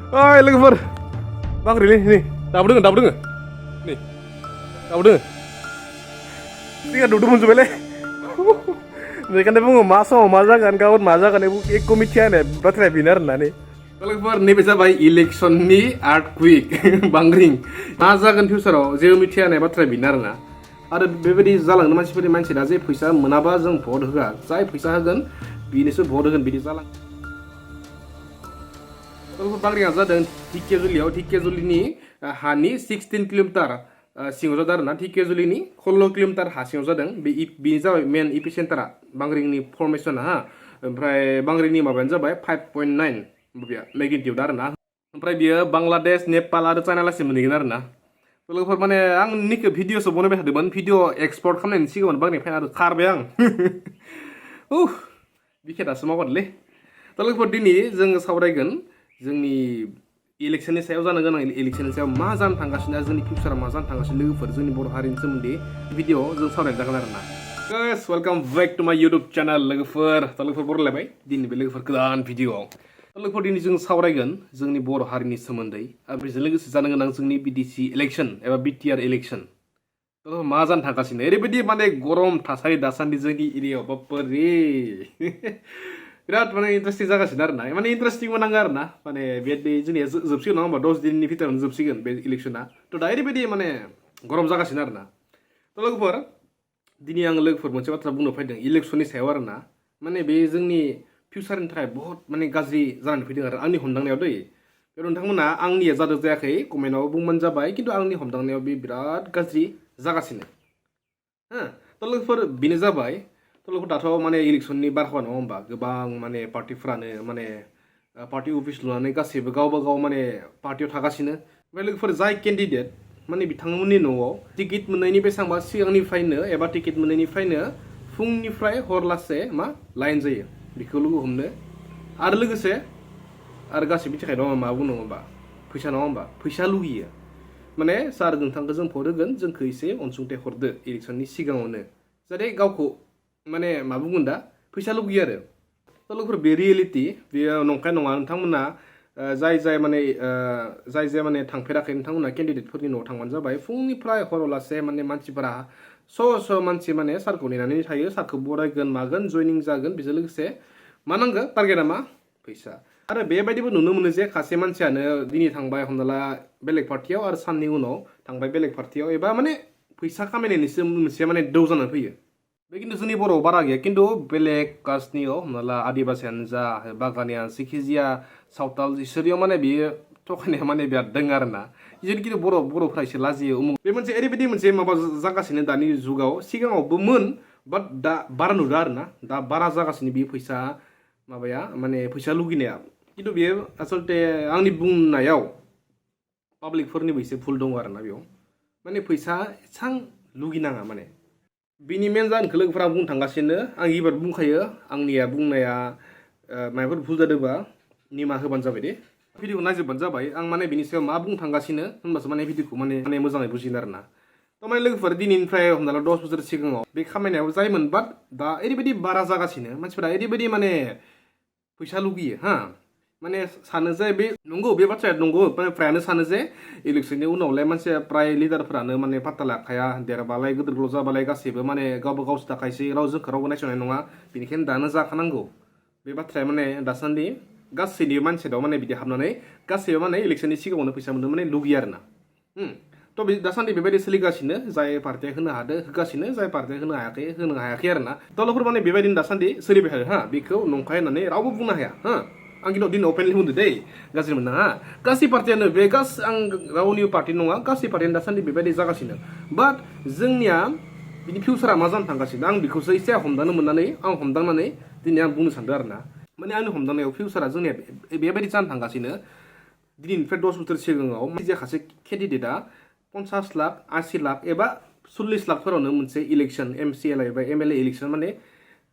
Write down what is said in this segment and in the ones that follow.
Oi, logofer. Bangring nih. Dapat dengar. Nih. Dapat dengar. Ini kan duduk muncul bele. Mereka nih bunga masa kan kawan masa kan ibu ek komitian ya baterai biner nani. Logofer nih bisa bayi election nih earthquake Bangring. Masa kan future je komitian ya baterai biner na. Ada beberapa jalan manusia dah je पैसा menaba jeng vote hoga. Jai पैसा hogan binisnya vote hogan bini jalan. Logofer Bangring aja dan Tikkezuli ni hani 16 kilometer सिङाव जादों आरोना टिकेजुलिनि 16 kilometre हा सिङाव जादों बेनि जाबाय मेन इपिसेन्टारा बांग्रिंनि फर्मेशना हा ओमफ्राय बांग्रिंनि माबायानो जाबाय 5.9 बेया मेग्निट्युड आरोना ओमफ्राय बियो बांलादेश नेपाल आरो चाइना लासि मोनहैगोन आरोना लोगोफोर माने आं निखौ भिडिअसो बनायबाय थादोंमोन भिडिअ एक्सपर्ट खालामनायनि सिगाङावनो बांग्रिं फैना खारबाय आं बिखेदासो मावबादोंलै लोगोफोर दिनै जों सावरायगोन जोंनि इलेक्शननि सायाव जानो गोनां इलेक्शननि सायाव मा जानो थांगासिनो जोंनि फिउचारा मा जानो थांगासिनो लोगोफोर जोंनि बर' हारिनि सोमोन्दै भिडिअ जों सावरायनो जागोन आरोना गाइस वेलकाम बैक टु माय यूट्यूब चैनल लोगोफोर बरायलायबाय दिनै बे लोगोफोर गोदान भिडिअ लोगोफोर दिनै जों सावरायगोन जोंनि बर' हारिनि सोमोन्दै आरो बेजों लोगोसे जानो गोनां जोंनि BTC इलेक्शन एबा BTR इलेक्शन मा जानो थांगासिनो ओरैबायदि माने गरम थासारि दासान्दि जोंनि एरियायाव बापरे बिराद माने इन्टारेस्टिं जागासिनो आरोना माने इन्टारेस्टिं मोनाङो आरोना माने बे जोंनिया जोबसिगोन नङा होमबा 10 दिननि भितरावनो जोबसिगोन बे इलेक्शना दा ओरैबायदि माने गरम जागासिनो आरोना लोगोफोर दिनै आं लोगोफोर मोनसे बाथ्रा बुंनो फैदों इलेक्शननि सायाव आरोना माने बे जोंनि फिउचारनि थाखाय बहुत माने गाज्रि जानानै फैदों आरो आंनि हमदांनायाव दै नोंथांमोना आंनिया जादों जायाखै कमेन्टआव बुंबानो जाबाय खिन्थु आंनि हमदांनायाव बे बिराद गाज्रि जागासिनो हो लोगोफोर बेनो जाबाय लोगोफोर दाथ' माने इलेक्शननि बारहावा नङा होमबा गोबां माने पार्टिफ्रानो माने पार्टि अफिस लुनानै गासैबो गावबा गाव माने पार्टियाव थागासिनो ओमफ्राय लोगोफोर जाय केन्डिडेट माने बिथांमोननि न'आव टिकेट मोननायनि बेसेबांबा सिगांनिफ्रायनो एबा टिकेट मोननायनिफ्रायनो फुंनिफ्राय हरलासे मा लाइन जायो बेखौ लोगो हमनो आरो लोगोसे आरो गासैबो थाखाय दङ मा बुंनो होमबा फैसा नङा होमबा फैसा लुगैयो माने सार नोंथांखौ जों भट होगोन जोंखौ एसे अनसुंथाइ हरदो इलेक्शननि सिगाङावनो जाहाथे गावखौ माने मा बुंगोन दा फैसा लुगैयो आरो लोगोफोर बे रियेलिटि बेयो नंखाय नङा नोंथांमोना जाय माने थांफेराखै नोंथांमोना केन्डिडेटफोरनि न'आव थांबानो जाबाय फुंनिफ्राय हरावलासे माने मानसिफोरा स' मानसि माने सारखौ नेनानै थायो सारखौ बरायगोन मागोन जयनिं जागोन बेजों लोगोसे मा नांगौ टारगेटआ मा फैसा आरो बेबायदिबो नुनो मोनो जे खासे मानसियानो दिनै थांबाय हमना ला बेलेग पार्टियाव आरो साननि उनाव थांबाय बेलेग पार्टियाव एबा माने फैसा खामायनायनिसो मोनसे माने दौ जानानै फैयो बे खिन्थु जोंनि बर'आव बारा गैया खिन्थु बेलेग कास्टनियाव हमना ला आदिबासियानो जा बागानियानो जिखिजाया सावताल इसोरियाव माने बियो थगायनाया माने बिराद दङ आरोना बिदिनो खिन्थु बर'फ्रा एसे लाजियो बे मोनसे ओरैबायदि मोनसे माबा जागासिनो दानि जुगाव सिगाङावबोमोन बाट दा बारा नुदों आरोना दा बारा जागासिनो बेयो फैसा माबाया माने फैसा लुगैनाया खिन्थु बेयो आसलते आंनि बुंनायाव पाब्लिकफोरनिबो एसे भुल दङ आरोना बेयाव माने फैसा एसां लुगैनाङा माने बिनि मेन जाहोनखौ लोगोफोरा बुंनो थांगासिनो आं एबार बुंखायो आंनिया बुंनाया माबाफोर भुल जादोंबा निमाहा होबानो जाबाय दे भिडिअखौ नायजोबबानो जाबाय आं माने बिनि सायाव मा बुंनो थांगासिनो होनबासो माने भिडिअखौ माने मोजाङै बुजिगोन आरोना माने लोगोफोर दिनैनिफ्राय हमना ला 10 बोसोर सिगाङाव बे खामायनायाव जायोमोन बाट दा ओरैबायदि बारा जागासिनो मानसिफोरा ओरैबायदि माने फैसा लुगैयो हा माने सानो जे बे नंगौ बे बाथ्राया नंगौ माने फ्रायानो सानो जे इलेक्शननि उनावलाय मानसिया प्राय लिडारफोरानो माने पात्ता लाखाया देरबालाय गोदोर गोलाव जाबालाय गासैबो माने गावबा गावसो थाखायसै जोंखौ रावबो नायस'नाय नङा बेनिखायनो दानो जाखानांगौ बे बाथ्राया माने दासान्दि गासैनिबो मानसिनाव माने बिदि हाबनानै गासैबो माने इलेक्शननि सिगाङावनो फैसा मोननो माने लुगैयो आरोना थ' बे दासान्दि बेबायदि सोलिगासिनो जाय पार्टिया होनो हादों होगासिनो जाय पार्टिया होनो हायाखै आरोना दलफोर माने बेबायदिनो दासान्दि सोलिबाय थादों हा बेखौ नंखाय होननानै रावबो बुंनो हाया हा आं खिन्थु दिनै अपेनलि बुंदो दै गाज्रि मोननाङा गासै पार्टियानो बे आं रावनिबो पार्टि नङा गासै पार्टियानो दासान्दि बेबायदि जागासिनो बाट जोंनिया बिनि फिउचारा मा जानो थांगासिनो आं बेखौसो एसे हमदांनानै दिनै आं बुंनो सानदों आरोना माने आंनि हमदांनायाव फिउचारा जोंनिया बेबायदि जानो थांगासिनो दिनैनिफ्राय 10 बोसोर सिगाङाव माखासे केन्डिडेटआ 50 लाख 80 लाख एबा 40 लाखफोरावनो मोनसे इलेक्शन MCL एबा MLA इलेक्शन माने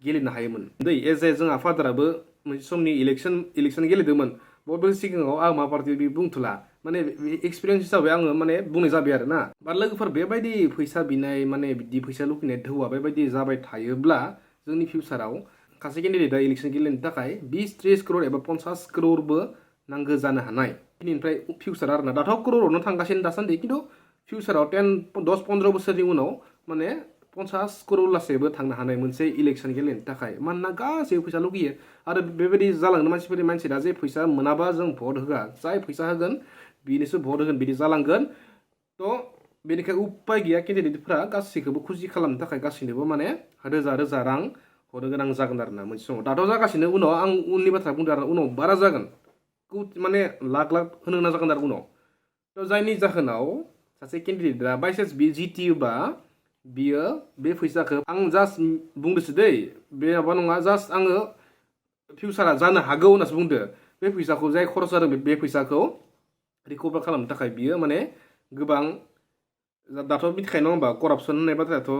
गेलेनो हायोमोन दै एज जोंहा फादाराबो मोनसे समनि इलेक्शन गेलेदोंमोन बहुत सिगाङाव आं मा पार्टि बुंथ'ला माने एक्सपिरियेन्स हिसाबै आङो माने बुंनाय जाबाय आरोना बा लोगोफोर बेबायदि फैसा बिनाय माने बिदि फैसा लुगैनाय धौआ बेबायदि जाबाय थायोब्ला जोंनि फिउचाराव खासे केन्डिडेटआ इलेक्शन गेलेनो थाखाय 20-30 करोड़ एबा 50 करोड़बो नांगौ जानो हानाय दिनैनिफ्राय फिउचार आरोना दाथ' क्ररआवनो थांगासिनो दासान्दि खिन्थु फिउचाराव 10-15 बोसोरनि उनाव माने 50 क्रर लासैबो थांनो हानाय मोनसे इलेक्सन गेलेनो थाखाय मानोना गासैबो फैसा लुगैयो आरो बेबायदि जालांनो मानसिफोरनि मानसिया जे फैसा मोनाबा जों भट होआ जाय फैसा होगोन बिनोसो भट होगोन बिदि जालांगोन थ' बेनिखाय उपाय गैया केन्डिडेटफोरा गासैखौबो खुसि खालामनो थाखाय गासैनोबो माने रोजा रोजा रां हरनो गोनां जागोन आरोना मोनसे समाव दाथ' जागासिनो उनाव आं उननि बाथ्रा बुंदों आरो उनाव बारा जागोन माने लाख लाख होनो गोनां जागोन आरो उनाव थ' जायनि जाहोनाव सासे केन्डिडेटआ बायसान्स बि जिटियोबा बियो बे फैसाखौ आं जास्ट बुंदोसो दै बे माबा नङा जास्ट आङो फिउचारा जानो हागौ होननासो बुंदो बे फैसाखौ जाय खरस जादों बे फैसाखौ रिकभार खालामनो थाखाय बियो माने गोबां दाथ' मिथिखायो नङा होमबा करापसन होननाय बाथ्रायाथ'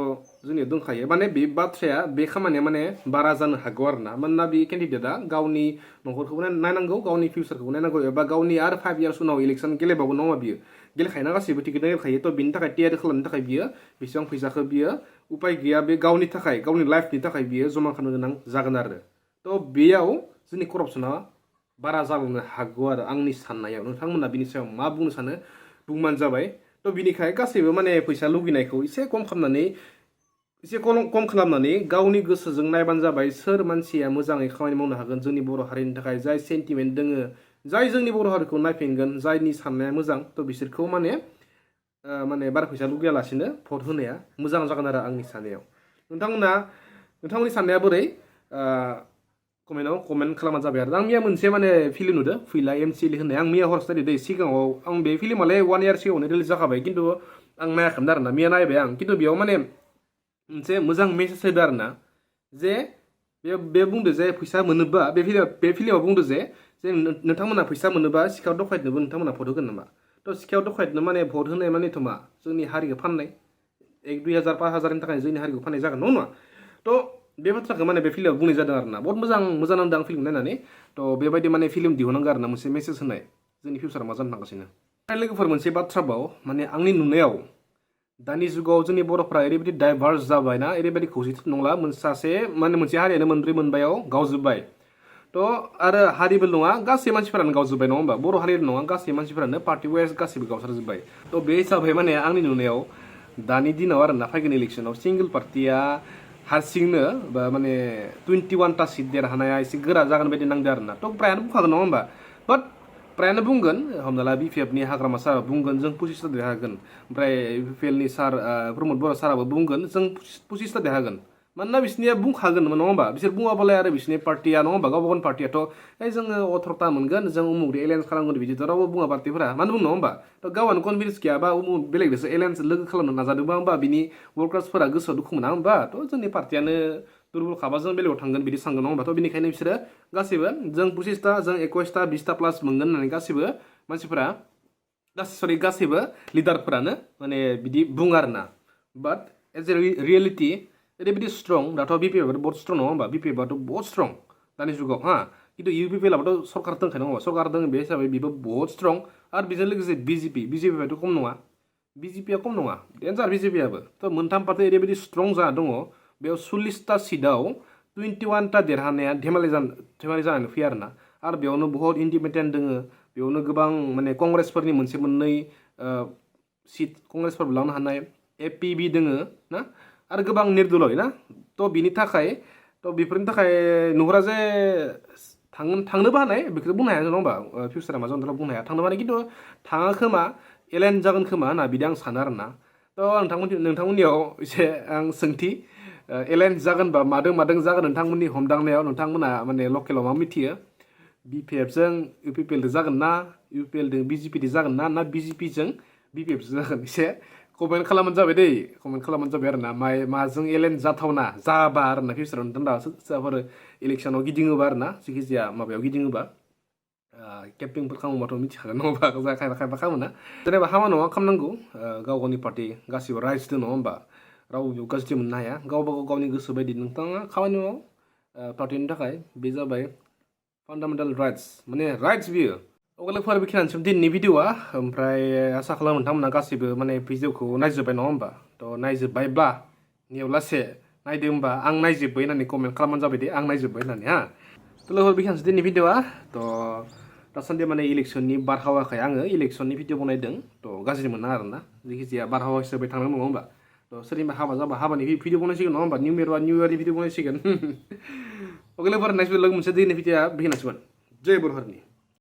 जोंनियाव दंखायो माने बे बाथ्राया बे खामानिया माने बारा जानो हागौ आरो ना मानोना बे केन्डिडेटआ गावनि न'खरखौबो नायनांगौ गावनि फिउचारखौबो नायनांगौ एबा गावनि आरो 5 इयार्स उनाव इलेक्सन गेलेबावगोन नङा बियो गेलेखायोना गासैबो टिकेट गेलेखायो थ' बिनि थाखाय थियारि खालामनो थाखाय बियो बेसेबां फैसाखौ बियो उपाय गैया बे गावनि थाखाय गावनि लाइफनि थाखाय बियो जमा खालामनो गोनां जागोन आरो थ' बेयाव जोंनि करापसना बारा जालांनो हागौ आरो आंनि साननायाव नोंथांमोना बिनि सायाव मा बुंनो सानो बुंबानो जाबाय थ' बिनिखाय गासैबो माने फैसा लुगैनायखौ एसे खम खालामनानै गावनि गोसोजों नायबानो जाबाय सोर मानसिया मोजाङै खामानि मावनो हागोन जोंनि बर' हारिनि थाखाय जाय सेन्टिमेन्ट दोङो जाय जोंनि बर' हारिखौ नायफिनगोन जायनि साननाया मोजां थ' बिसोरखौ माने बारा फैसा लुगैयालासिनो भट होनाया मोजां जागोन आरो आंनि साननायाव नोंथांमोननि साननाया बोरै कमेन्ट खालामबानो जाबाय आरो आं मैया मोनसे माने फिल्म नुदों फैला एमसिएल होननाय आं मैया हरस नायदों दै सिगाङाव आं बे फिल्मालाय 1 इयार सिगाङावनो रिलिज जाखाबाय खिन्थु आं नायाखैमोन आरोना मैया नायबाय आं खिन्थु बेयाव माने मोनसे मोजां मेसेज होदों आरोना जे बे बुंदो जे फैसा मोनोबा बे फिल्माव बुंदो जे नोंथांमोना फैसा मोनोबा सिखाव दखायतनोबो नोंथांमोना भट होगोन नामा थ' सिखाव दखायतनो माने भट होनाय मानेथ' मा जोंनि हारिखौ फाननाय 1-2 हाजार 5 हाजारनि थाखाय जोंनि हारिखौ फाननाय जागोन नङा थ' बे बाथ्राखौ माने बे फिल्माव बुंनाय जादों आरोना बहुत मोजां नांदों आं फिल्म नायनानै थ' बेबायदि माने फिल्म दिहुननांगौ आरोना मोनसे मेसेज होनाय जोंनि फिउचारा मा जानो थांगासिनो लोगोफोर मोनसे बाथ्राबाव माने आंनि नुनायाव दानि जुगाव जोंनि बर'फ्रा ओरैबायदि डाइभार्स जाबायना ओरैबायदि खौसेथि नंला मोनसे हारियानो मोनब्रै मोनबायाव गावजोब्बाय थ' आरो हारिबो नङा गासै मानसिफोरानो गावजोब्बाय नङा होमबा बर' हारिल' नङा गासै मानसिफोरानो पार्टि वाइज गासैबो गावसारजोब्बाय थ' बे हिसाबै माने आंनि नुनायाव दानि दिनाव आरोना फैगोन इलेक्सनाव सिंगल पार्टिया हारसिंनो बा माने 21टा सिट देरहानाया एसे गोरा जागोन बायदि नांदों आरोना थ' प्रायानो बुंखागोन नङा होमबा बाट प्रायानो बुंगोन हमना ला बिपिएफनि हाग्रामा सारा बुंगोन जों 25टा देरहागोन ओमफ्राय इउपिएलनि सार प्रमद बर' साराबो बुंगोन जों 25टा देरहागोन मानोना बिसोरनिया बुंखागोन नङा होमबा बिसोर बुङाबालाय आरो बिसोरनि पार्टिया नङा होमबा गावबा गावनि पार्टियाथ' जोङो 18टा मोनगोन जों उमुगदो एलायन्स खालामगोन बिदिथ' रावबो बुङा पार्टिफोरा मानो बुङो नङा होमबा थ' गावआनो कनफिडेन्स गैयाबा बेलेगजोंसो एलायन्स लोगो खालामनो नाजादोंबा होमबा बिनि वर्कार्सफोरा गोसोआव दुखु मोना होमबा थ' जोंनि पार्टियानो दुर्बल खाबा जों बेलेगाव थांगोन बिदि सानगोन नङा होमबा थ' बेनिखायनो बिसोरो गासैबो जों 25टा जों 21टा 20टा प्लास मोनगोन होननानै गासैबो मानसिफोरा गासैबो लिडारफोरानो माने बिदि बुङो आरोना बाट एज ए रियेलिटि ओरैबायदि स्ट्रं दाथ' बिपिएफआथ' बहुत स्ट्रं नङा होमबा बिपिएफआथ' बहुत स्ट्रं दानि जुगाव खिन्थु इउपिपिएलआबोथ' सरकार दंखायो नङा होमबा सरकार दङ बे हिसाबै बेबो बहुत स्ट्रं आरो बेजों लोगोसे बिजेपिआथ' खम नङा बिजेपिआ खम नङा डेन्जार बिजेपिआबो थ' मोनथाम पार्टि ओरैबायदि स्ट्रं जाना दङ बेयाव 40टा सिटआव 21टा देरहानाया धेमालि जानानै फैयो आरोना आरो बेयावनो बहुत इन्डिपेन्डेन्ट दङ बेयावनो गोबां माने कंग्रेसफोरनि मोनसे मोननै सिट कंग्रेसफोरबो लानो हानाय एपिबि दोङो ना आरो गोबां निर्दलय ना थ' बिनि थाखाय बेफोरनि थाखाय नुहुरा जे थांनोबो हानाय बेखौ बुंनो हाया नङा होमबा फिउचारा मा जागोन बुंनो हाया थांनोबो हानाय खिन्थु थाङा खोमा एलाइन जागोन खोमा होनना बिदि आं सानो आरोना थ' नोंथांमोननियाव एसे आं सोंथि एलाइन जागोनबा मादों जागोन नोंथांमोननि हमदांनायाव नोंथांमोना माने लकेलाव मा मिथियो बिपिएफजों इउपिपिएलजों जागोन ना इउपिएलजों बिजेपिजों जागोन ना बिजेपिजों बिपिएफजों जागोन एसे कमेन्ट खालामबानो जाबाय दै कमेन्ट खालामबानो जाबाय आरोना माजों एलाइन जाथावना जाबा आरोना फिउचाराव नोंथां सोरबाफोर इलेक्सनाव गिदिङोबा आरोना जायखिजाया माबायाव गिदिङोबा केम्पिंफोर खालामोबाथ' मिथिखागोन नङा होमबा खायफा खालामोना जेनेबा हामा नङा खालामनांगौ गाव गावनि पार्टि गासिबो राइट्स दं नङा होमबा रावबो गाज्रि मोननो हाया गावबा गावनि गोसो बायदि नोंथाङा खामानि माव पार्टिनि थाखाय बे जाबाय फान्डामेन्टेल राइट्स माने राइट्स बियो अगलेफोर बेखिनियानोसै दिनैनि भिडिअआ ओमफ्राय आसा खालामो नोंथांमोना गासैबो माने भिडिअखौ नायजोब्बाय नङा होमबा थ' नायजोब्बायब्ला नेव लासे नायदो होमबा आं नायजोब्बाय होननानै कमेन्ट खालामबानो जाबाय दे आं नायजोब्बाय होननानै थ' लोगोफोर बेखिनियानोसै दिनैनि भिडिअआ थ' दासान्दि माने इलेक्सननि बारहावाखाय आङो इलेक्सननि भिडिअ बनायदों थ' गाज्रि मोना आरोना जायखिजाया बारहावा हिसाबै थांनांगौ नङा होमबा थ' सोरनिबा हाबा जाबा हाबानि भिडिअ बनायसिगोन नङा होमबा निउ इयारनि भिडिअ बनायसिगोन अके लोगोफोर नेक्स्ट लोगो मोनसे दैनि भिडिअ बेखिनिसोमोन जय बर' हारिनि